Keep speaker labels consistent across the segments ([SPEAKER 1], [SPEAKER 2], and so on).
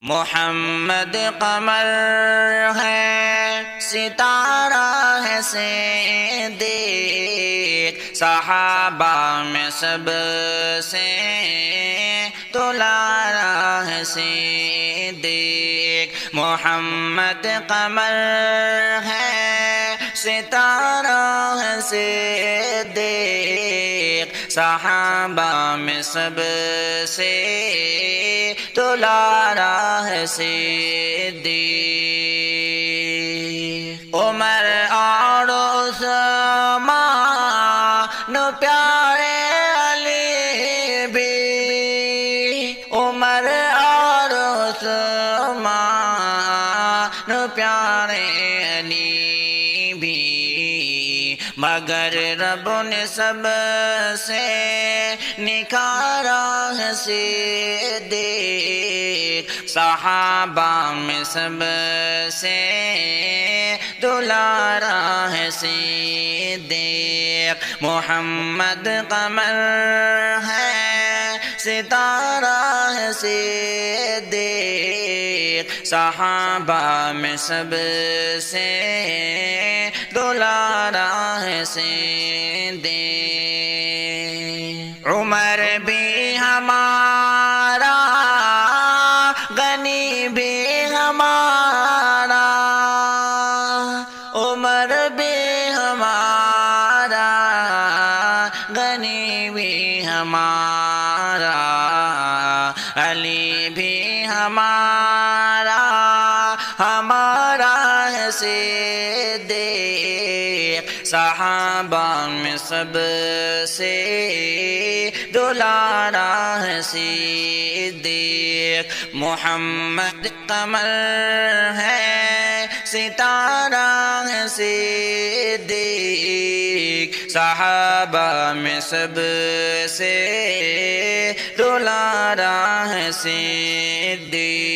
[SPEAKER 1] محمد قمر ہے ستارہ ہے صدیق صحابہ میں سب سے دلارا ہے صدیق محمد قمر ہے ستارہ ہے صدیق صحابہ میں سب سے دلارا ہے صدیق عمر اور عثمان پیارے علی بھی عمر اور عثمان پیارے علی بھی مگر رب نے سب سے نکھارا ہے صدیق صحابہ میں سب سے دلارا ہے صدیق محمد قمر ہے ستارہ ہے صدیق صحابہ میں سب سے دلارا ہے صدیق عمر بھی ہمارا غنی بھی ہمارا عمر بھی ہمارا غنی بھی ہمارا علی بھی ہمارا ہمارا ہے صدیق صحابہ میں سب سے دلارا ہے صدیق محمد قمر ہے ستارہ ہے صدیق صحابہ میں سب سے دلارا ہے صدیق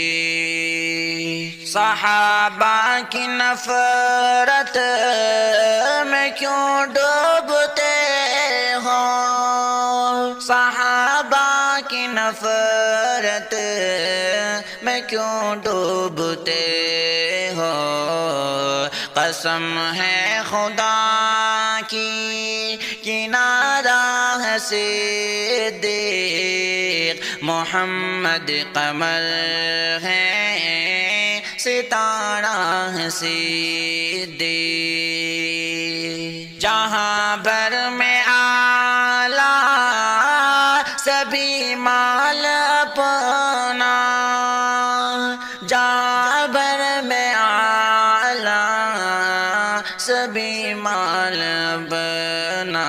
[SPEAKER 1] صحابہ کی نفرت میں کیوں ڈوبتے ہو صحابہ کی نفرت میں کیوں ڈوبتے ہو قسم ہے خدا کی کنارہ ہے صدیق محمد قمر ہے ستارہ ہے صدیق جہاں بھر میں آلہ سبھی مال اپنا جہاں بھر میں آلہ سبھی مال اپنا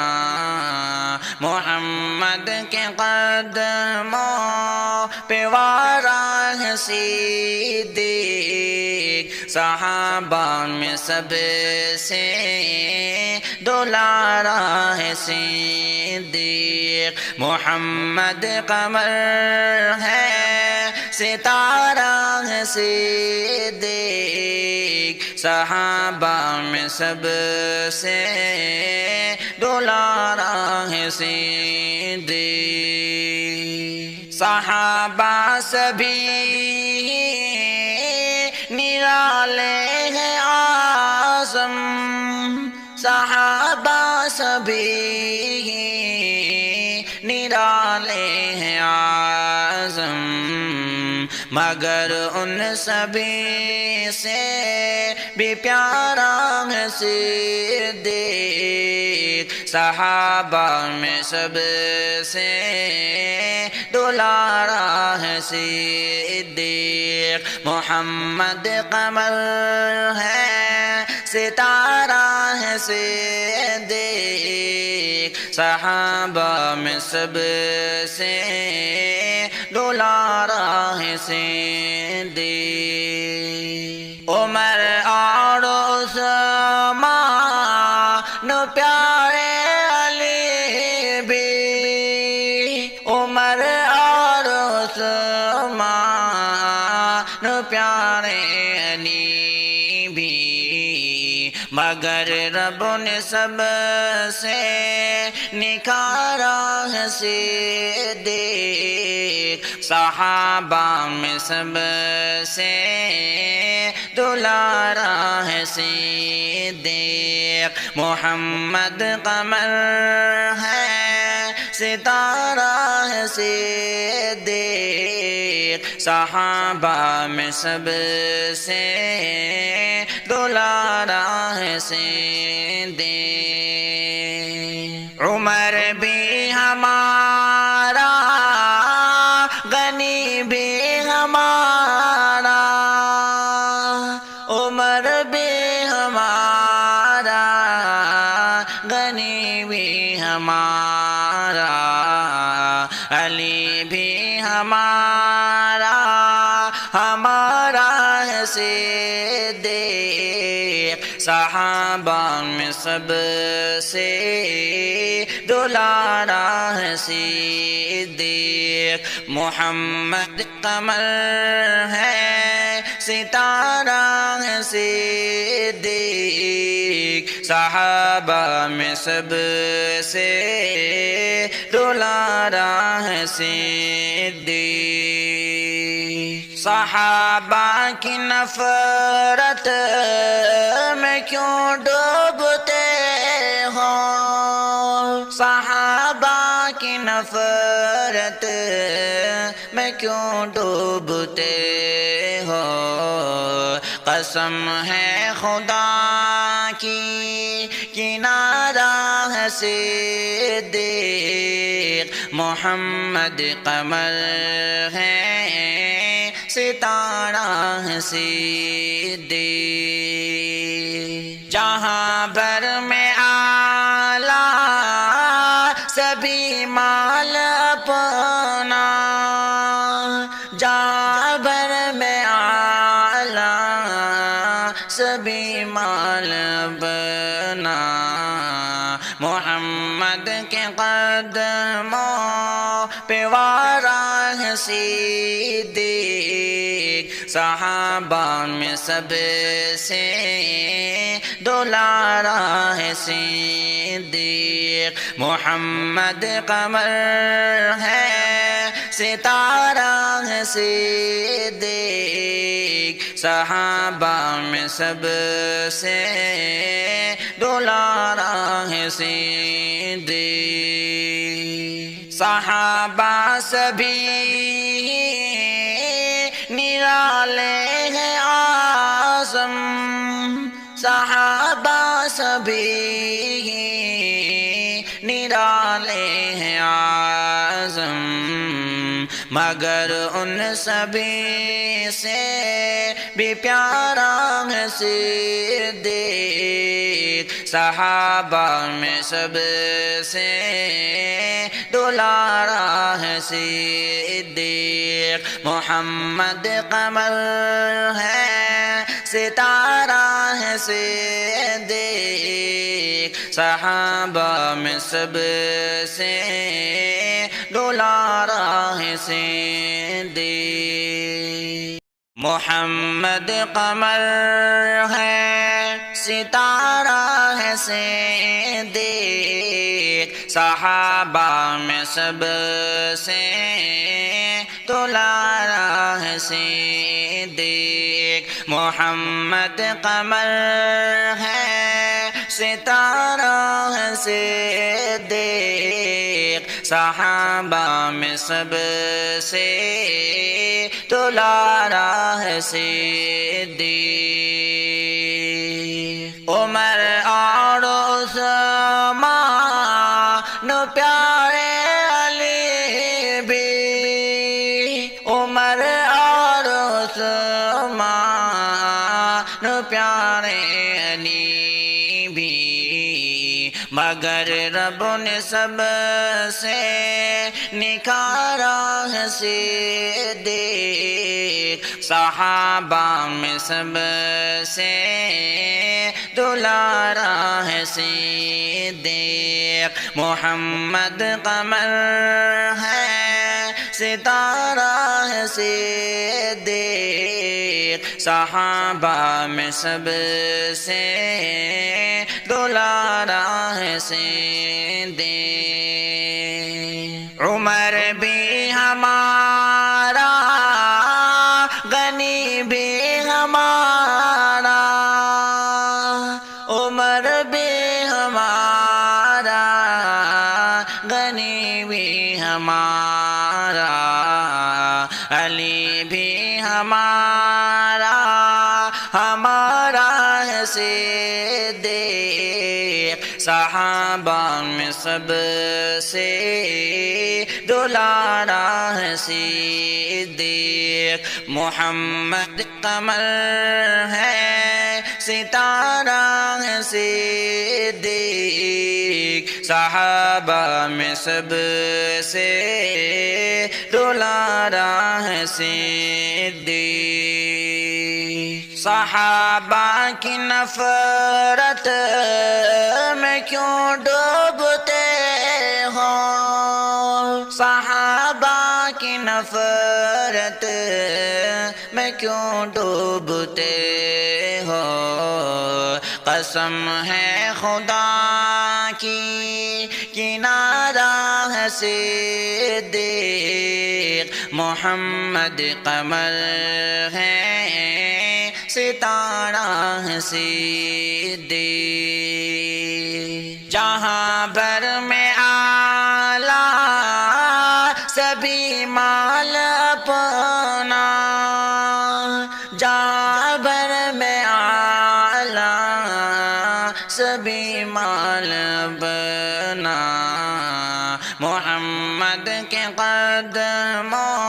[SPEAKER 1] محمد کے قدموں پہ وارا ہے صدیق صحابہ میں سب سے دلارا ہے صدیق محمد قمر ہے ستارہ ہے صدیق صحابہ میں سب سے دلارا ہے صدیق صحابہ سبھی نرالے ہیں اعظم صحابہ سبھی نرالے ہیں اعظم مگر ان سبھی سے بھی پیارا ہے صدیق صحابہ میں سب سے دلارا ہے صدیق محمد قمر ہے ستارہ ہے صدیق صحابہ میں سب سے دلارا ہے صدیق عمر اور عثمان پیارے علی بھی عمر اور عثمان پیارے علی بھی مگر رب نے سب سے نکھارا ہے صدیق صحابہ میں سب سے دلارا ہے صدیق محمد قمر ہے ستارہ ہے صدیق صحابہ میں سب سے دلارا ہے صدیق عمر بھی ہمارا غنی بھی ہمارا عمر بھی ہمارا غنی بھی ہمارا علی بھی ہمارا ہمارا ہے صدیق صحابہ میں سب سے دلارا ہے صدیق محمد قمر ہے ستارہ ہے صدیق صحابہ میں سب سے دلارا ہے صدیق صحابہ کی نفرت میں کیوں ڈوبتے ہو صحابہ کی نفرت میں کیوں ڈوبتے ہو قسم ہے خدا کی کنارہ ہے صدیق محمد قمر ہے ستارہ ہے صدیق جہاں بھر میں آلہ سبھی مال اپنا جہاں بھر میں آلہ سبھی مال اپنا محمد کے قدموں پہ وارا ہے صدیق صحابہ میں سب سے دلارا ہے صدیق محمد قمر ہے ستارہ ہے صدیق صحابہ میں سب سے دلارا ہے صدیق صحابہ سبھی نرالے ہیں اعظم صحابہ سبھی نرالے ہیں اعظم مگر ان سبھی سے بھی پیارا ہے صدیق صحابہ میں سب سے دلارا ہے صدیق محمد قمر ہے ستارہ ہے صدیق صحابہ میں سب سے دلارا ہے صدیق محمد قمر ہے ستارہ ہے صدیق صحابہ میں سب سے دلارا ہے صدیق محمد قمر ہے ستارہ ہے صدیق صحابہ میں سب سے دلارا ہے صدیق عمر اور عثمان پیارے علی بھی عمر اور عثمان پیارے علی بھی مگر رب نے سب سے نکھارا ہے صدیق صحابہ میں سب سے دلارا ہے صدیق محمد قمر ہے ستارہ ہے صدیق صحابہ میں سب سے دلارا ہے صدیق عمر بھی ہمارا غنی بھی ہمارا، عمر بھی ہمارا، غنی بھی ہمارا، علی بھی ہمارا، ہمارا ہے صدیق، صحابہ میں سب سے دلارا ہے صدیق، محمد قمر ہے ستارہ ہے صدیق، صحابہ میں سب سے دلارا ہے صدیق، صحابہ کی نفرت میں کیوں ڈوبتے ہو، صحابہ کی نفرت میں کیوں ڈوبتے ہو، قسم ہے خدا کی کنارہ ہے صدیق، محمد قمر ہے ستارہ ہے صدیق، جہاں بھر میں آلہ سبھی مال اپنا، جہاں بھر میں آلہ سبھی مال اپنا، محمد کے قدموں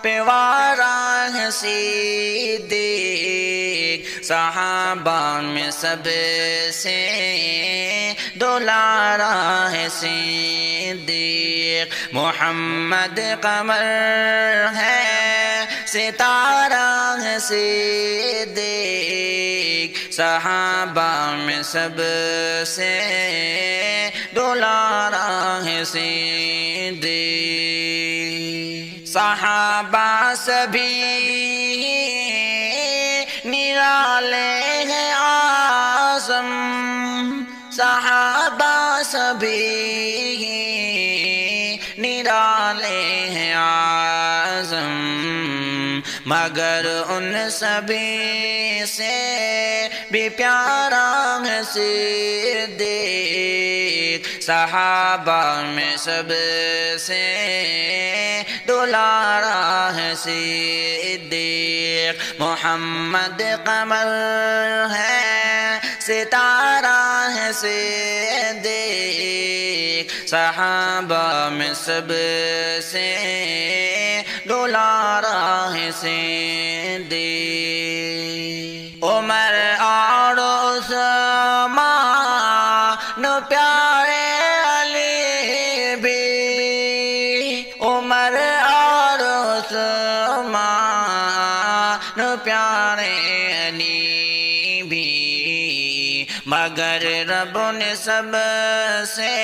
[SPEAKER 1] پہ وارا ہے صدیق، صحابہ میں سب سے دلارا ہے صدیق، محمد قمر ہے ستارہ ہے صدیق، صحابہ میں سب سے دلارا ہے صدیق، صحابہ سبھی نرالے ہیں اعظم، صحابہ سبھی نرالے ہیں اعظم، مگر ان سبھی سے بھی پیارا ہے صدیق، صحابہ میں سب سے دلارا ہے صدیق، محمد قمر ہے ستارہ ہے صدیق، صحابہ میں سب سے دلارا ہے صدیق، عمر اور عثمان پیارے علی بھی، عمر اور عثمان پیارے علی بھی، مگر رب نے سب سے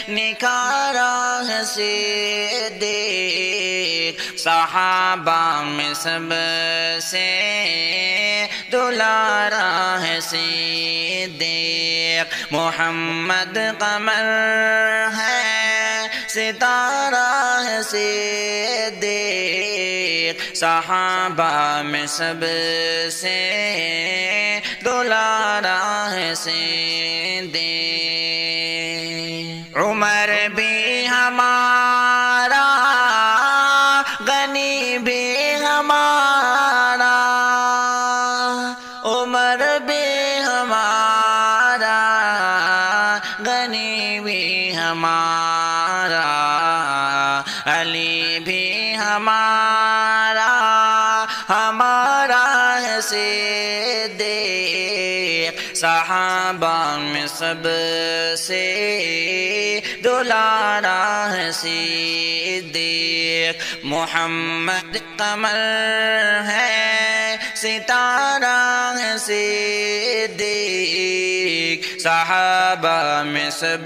[SPEAKER 1] نکھارا ہے صدیق، صحابہ میں سب سے دلارا ہے صدیق، محمد قمر ہے ستارہ ہے صدیق، صحابہ میں سب سے دلارا ہے صدیق، عمر بھی ہمارا، غنی بھی ہمارا، عمر بھی ہمارا، غنی بھی ہمارا، علی بھی ہمارا، ہمارا ہے صدیق، صحابہ میں سب سے دلارا ہے صدیق، محمد قمر ہے ستارہ ہے صدیق، صحابہ میں سب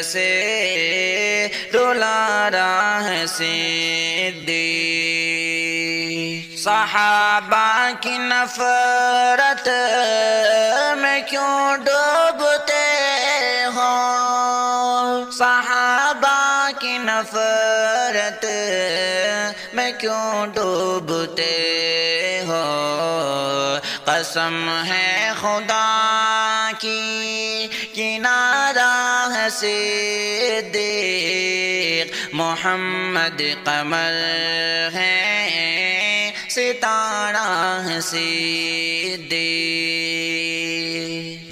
[SPEAKER 1] سے دلارا ہے صدیق، صحابہ کی نفرت میں کیوں ڈوبتے ہو، صحابہ کی نفرت میں کیوں ڈوبتے قسم ہے خدا کی کنارہ ہے صدیق محمد قمر ہے ستارہ ہے صدیق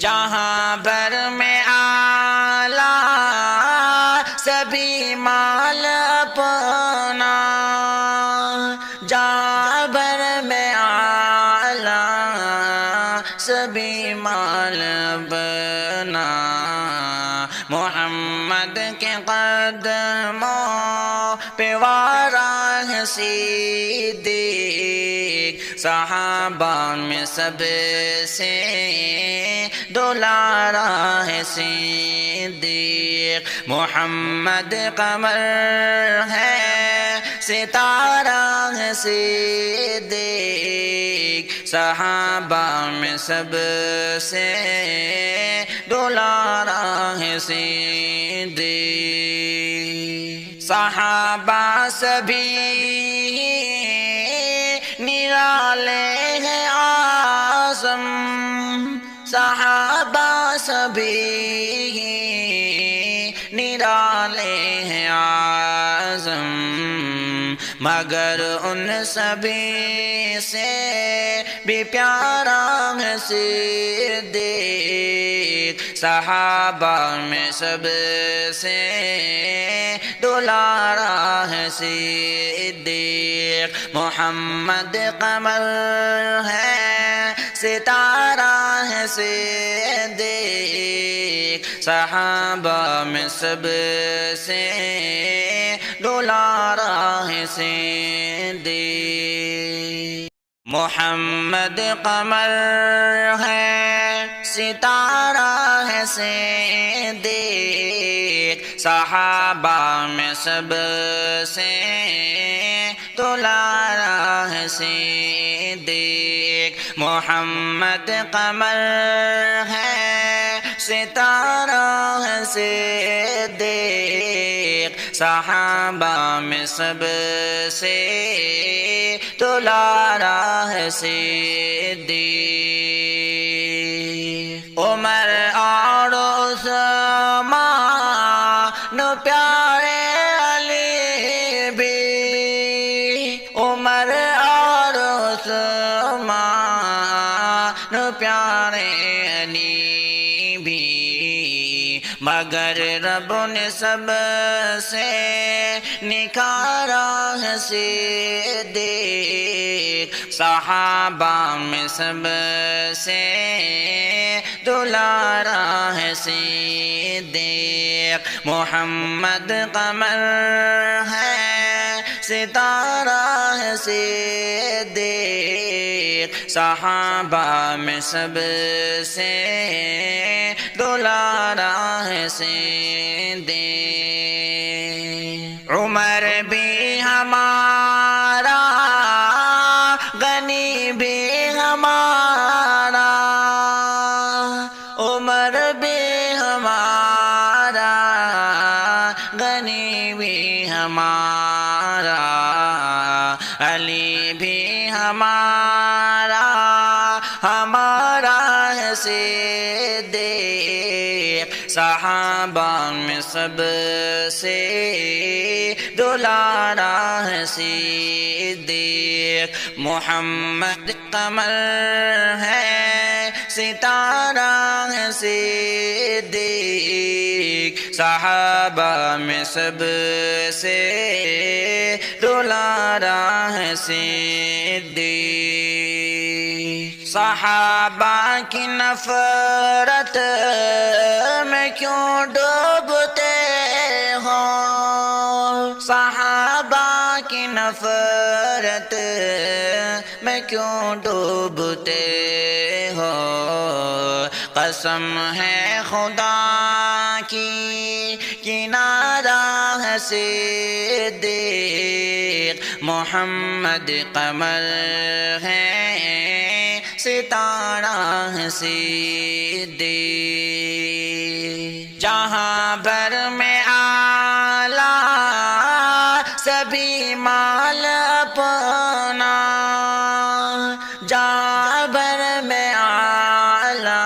[SPEAKER 1] جہاں بھر میں آلہ سبھی مال اپنا جہاں بھر میں آلہ سبھی مال اپنا محمد کے قدموں پہ وارا ہے صدیق صحابہ میں سب سے دلارا ہے صدیق محمد قمر ہے ستارہ ہے صدیق صحابہ میں سب سے دلارا ہے صدیق صحابہ سبھی نرالے ہیں اعظم صحابہ سبھی نرالے ہیں اعظم مگر ان سبھی سے بھی پیارا ہے صدیق صحابہ میں سب سے دلارا ہے صدیق محمد قمر ہے ستارہ ہے صدیق صحابہ میں سب سے دلارا ہے صدیق محمد قمر ہے ستارہ ہے صدیق صحابہ میں سب سے دلارا ہے صدیق محمد قمر ہے ستارہ ہے صدیق صحابہ میں سب سے دلارا ہے صدیق عمر اور عثمان پیارے علی بھی عمر اور عثمان پیارے علی بھی مگر رب نے سب سے نکھارا ہے صدیق صحابہ میں سب سے دلارا ہے صدیق محمد قمر ہے ستارہ ہے صدیق صحابہ میں سب سے دلارا ہے صدیق عمر بھی ہمارا غنی بھی ہمارا عمر بھی ہمارا غنی بھی ہمارا علی بھی ہمارا ہمارا ہے صدیق صحابہ میں سب سے دلارا ہے صدیق محمد قمر ہے ستارہ ہے صدیق صحابہ میں سب سے دلارا ہے صدیق صحابہ کی نفرت میں کیوں ڈوبتے ہو صحابہ کی نفرت میں کیوں ڈوبتے ہو قسم ہے خدا کی کنارہ ہے صدیق محمد قمر ہے ستارہ ہے صدیق جہاں بھر میں آلہ سبھی مال اپنا جہاں بھر میں اعلیٰ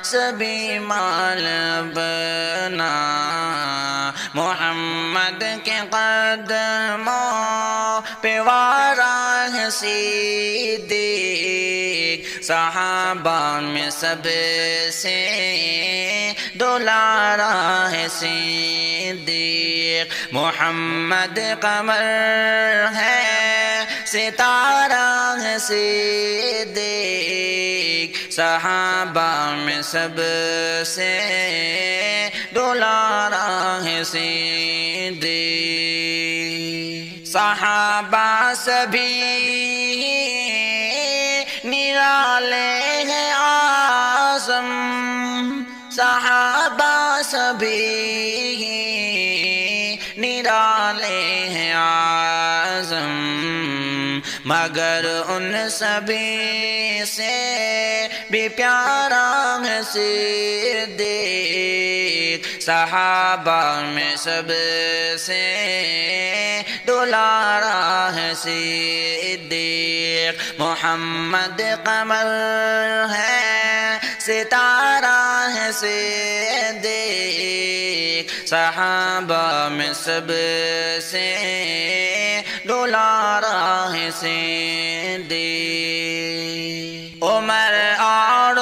[SPEAKER 1] سبھی مال بنا محمد کے قدموں پہ وارہ صدیق صحابہ میں سب سے دلارا ہے صدیق محمد قمر ہے ستارہ ہے صدیق صحابہ میں سب سے دلارا ہے صدیق صحابہ سبھی نرالے ہیں اعظم صحابہ سبھی نرالے ہیں اعظم مگر ان سبھی سے بھی پیارا ہے صدیق صحابہ میں سب سے دلارا ہے صدیق محمد قمر ہے ستارہ ہے صدیق صحابہ میں سب سے دلارا ہے صدیق عمر اور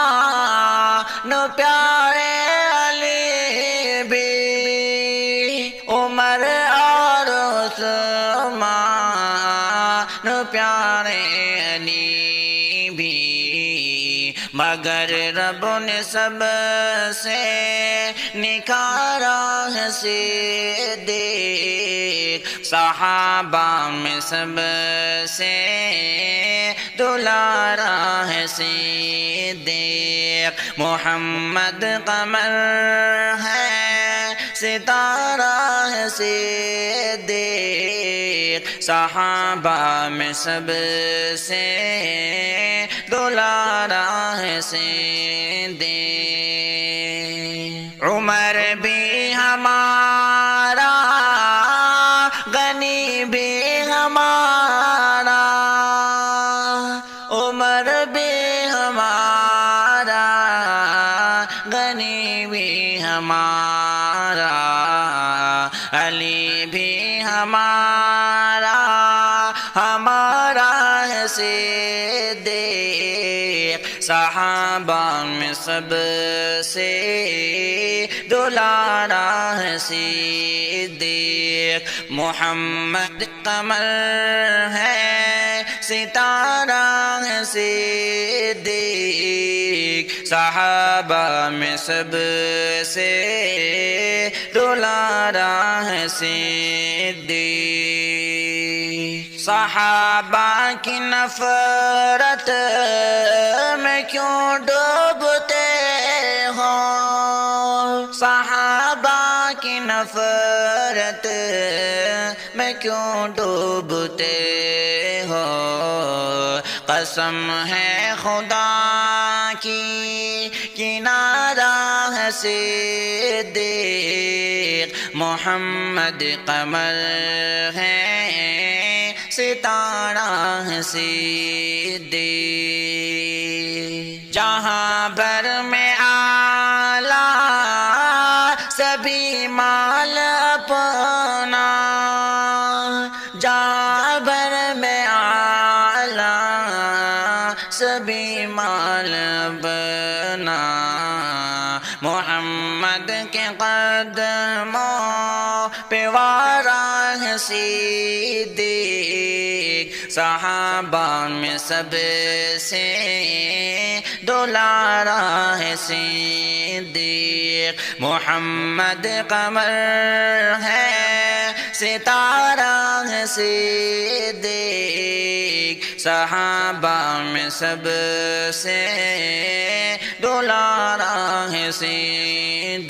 [SPEAKER 1] عثمان پیارے علی بھی عمر اور عثمان پیارے علی بھی مگر رب نے سب سے نکھارا ہے صدیق صحابہ میں سب سے دلارا ہے صدیق محمد قمر ہے ستارہ ہے صدیق صحابہ میں سب سے دلارا ہے صدیق عمر بھی ہمارا غنی بھی ہمارا عمر بھی ہمارا غنی بھی ہمارا علی بھی ہمارا ہمارا ہے صدیق صحابہ میں سب سے دلارا ہے صدیق محمد قمر ہے ستارہ ہے صدیق صحابہ میں سب سے دلارا ہے صدیق صحابہ کی نفرت میں کیوں ڈوبتے ہو صحابہ کی نفرت میں کیوں ڈوبتے ہو قسم ہے خدا کی کنارہ ہے صدیق محمد قمر ہے ستارہ ہے صدیق جہاں بھر میں اعلیٰ سبھی مال اپنا جہاں بھر میں اعلیٰ سبھی مال بنا محمد کے قدموں پہ وارہ ہے صدیق صحابہ میں سب سے دلارا ہے صدیق محمد قمر ہے ستارہ ہے صدیق صحابہ میں سب سے دلارا ہے صدیق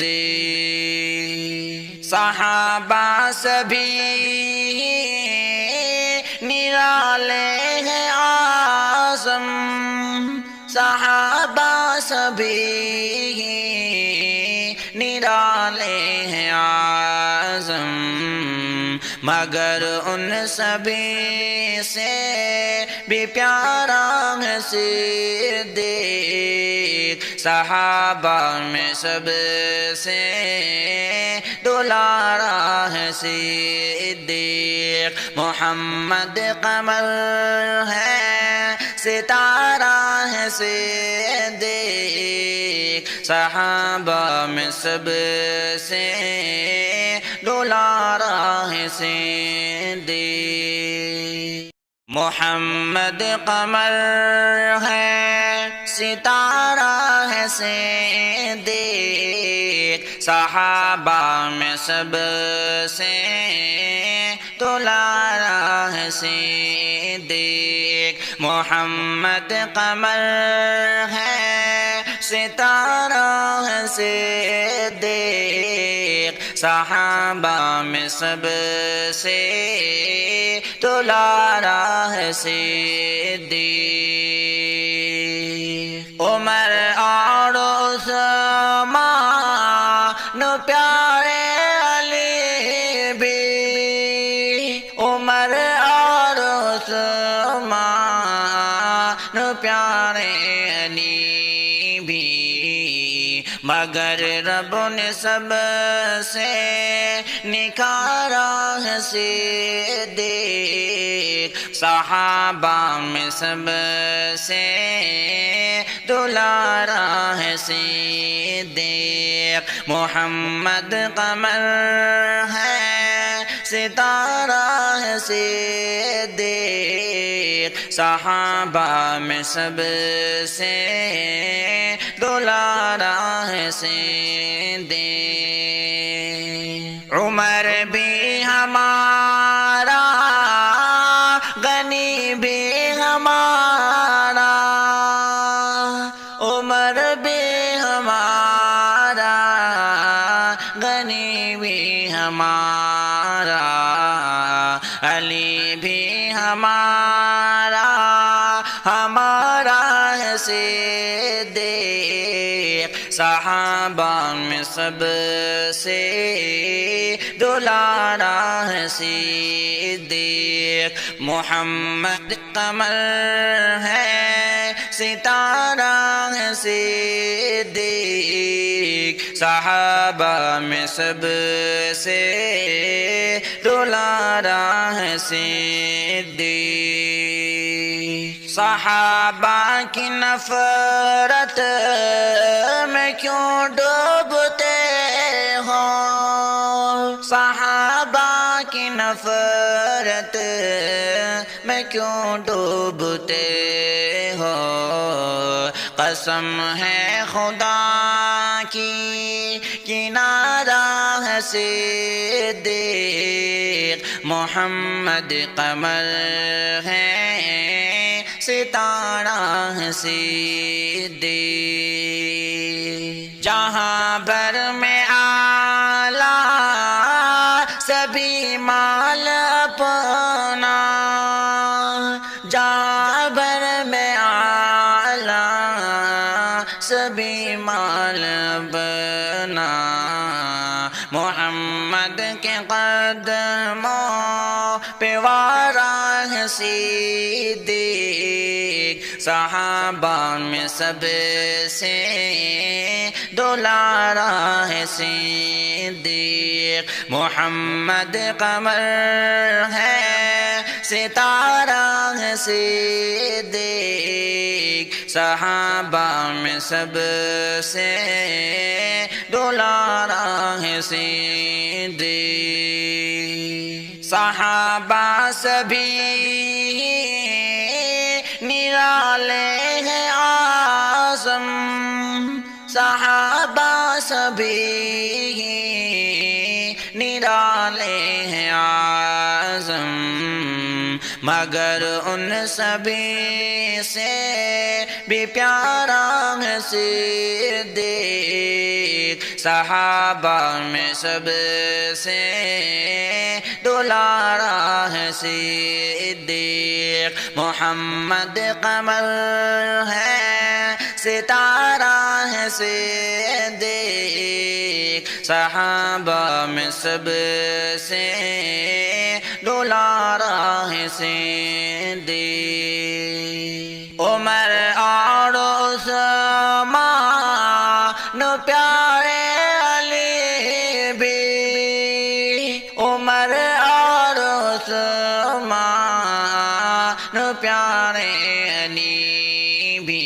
[SPEAKER 1] صحابہ سبھی نرالے ہیں اعظم صحابہ سبھی نرالے ہیں اعظم مگر ان سبھی سے بھی پیارا ہے صدیق، صحابہ میں سب سے دلارا ہے صدیق، محمد قمر ہے ستارہ ہے صدیق، صحابہ میں سب سے دلارا ہے صدیق، محمد قمر ہے ستارہ ہے صدیق، صحابہ میں سب سے دلارا ہے صدیق، محمد قمر ہے ستارہ ہے صدیق، صحابہ میں سب سے دلارا ہے صدیق، عمر اور عثمان پیارے علی بھی، عمر اور عثمان پیارے علی بھی، مگر رب نے سب سے نکھارا ہے صدیق، صحابہ میں سب سے دلارا ہے صدیق، محمد قمر ہے ستارہ ہے صدیق، صحابہ میں سب سے دلارا ہے صدیق، عمر بھی ہمارا غنی بھی ہمارا، عمر بھی ہمارا غنی بھی ہمارا، علی بھی ہمارا ہمارا ہے صدیق، صحابہ میں سب سے دلارا ہے صدیق، محمد قمر ہے ستارہ ہے صدیق، صحابہ میں سب سے دلارا ہے صدیق، صحابہ کی نفرت میں کیوں ڈوبتے ہو، صحابہ کی نفرت میں کیوں ڈوبتے ہو، قسم ہے خدا کی کنارہ ہے صدیق، محمد قمر ہے ستارہ ہے صدیق، جہاں بھر میں اعلیٰ سبھی مال اپنا، جہاں بھر میں اعلیٰ سبھی مال اپنا، محمد کے قدموں پہ وارا ہے صدیق، صحابہ میں سب سے دلارا ہے صدیق، محمد قمر ہے ستارہ ہے صدیق، صحابہ میں سب سے دلارا ہے صدیق، صحابہ سبھی نرالے ہیں اعظم، صحابہ سبھی نرالے ہیں اعظم، مگر ان سبھی سے بھی پیارا ہے صدیق، صحابہ میں سب سے دلارا ہے صدیق، محمد قمر ہے ستارہ ہے صدیق، صحابہ میں سب سے دلارا ہے صدیق عمر اور عثمان پیارے علی بھی عمر اور عثمان پیارے علی بھی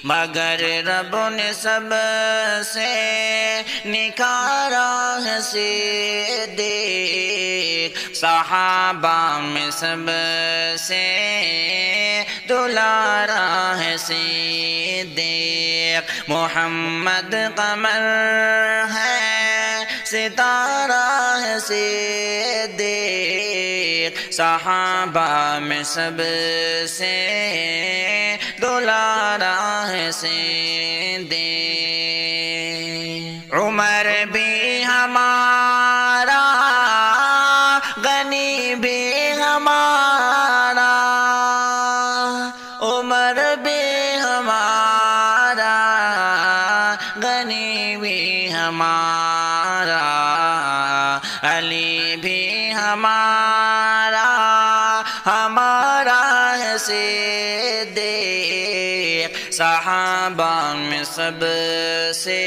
[SPEAKER 1] مگر رب نے سب سے نکھارا ہے صدیق صحابہ میں سب سے دلارا ہے صدیق محمد قمر ہے ستارہ ہے صدیق صحابہ میں سب سے دلارا ہے صدیق عمر بھی ہمارا غنی بھی ہمارا عمر بھی ہمارا غنی بھی ہمارا علی بھی ہمارا ہمارا ہے صدیق صحابہ میں سب سے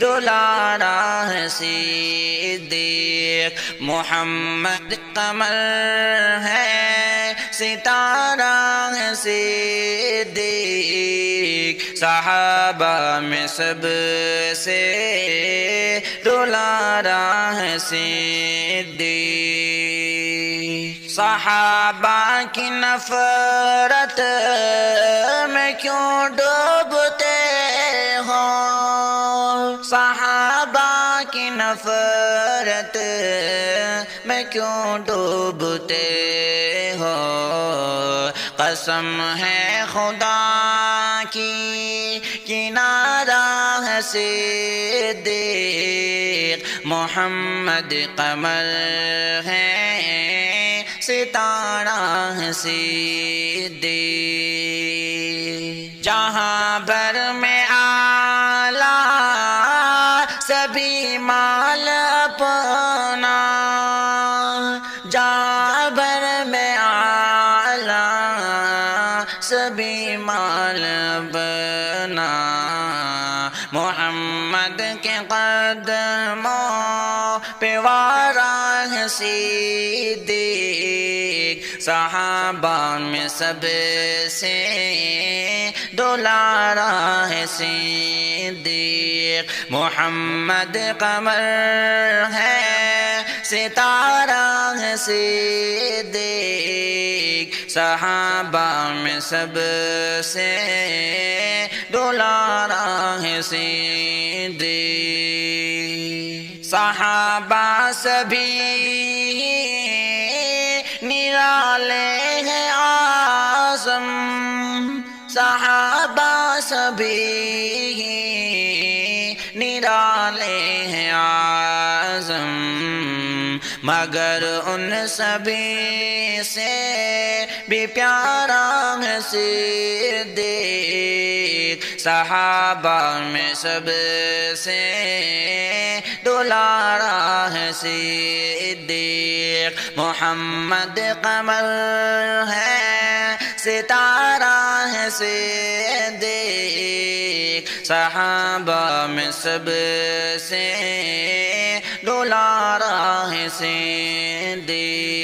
[SPEAKER 1] دلارا ہے صدیق محمد قمر ہے ستارہ ہے صدیق صحابہ میں سب سے دلارا ہے صدیق صحابہ کی نفرت میں کیوں ڈوبتے ہو صحابہ کی نفرت میں کیوں ڈوبتے ہو قسم ہے خدا کی کنارہ ہے صدیق محمد قمر ہے ستارہ ہے صدیق جہاں بھر میں آلہ سبھی مال اپنا جہاں بھر میں آلہ سبھی مال اپنا محمد کے قدموں پہ وارا ہے صدیق صحابہ میں سب سے دلارا ہے صدیق محمد قمر ہے ستارہ ہے صدیق صحابہ میں سب سے دلارا ہے صدیق صحابہ سبھی نرالے ہیں اعظم صحابہ سبھی نرالے ہیں اعظم مگر ان سبھی سے بھی پیارا ہے صدیق صحابہ میں سب سے دلارا ہے صدیق محمد قمر ہے ستارہ ہے صدیق صحابہ میں سب سے دلارا ہے صدیق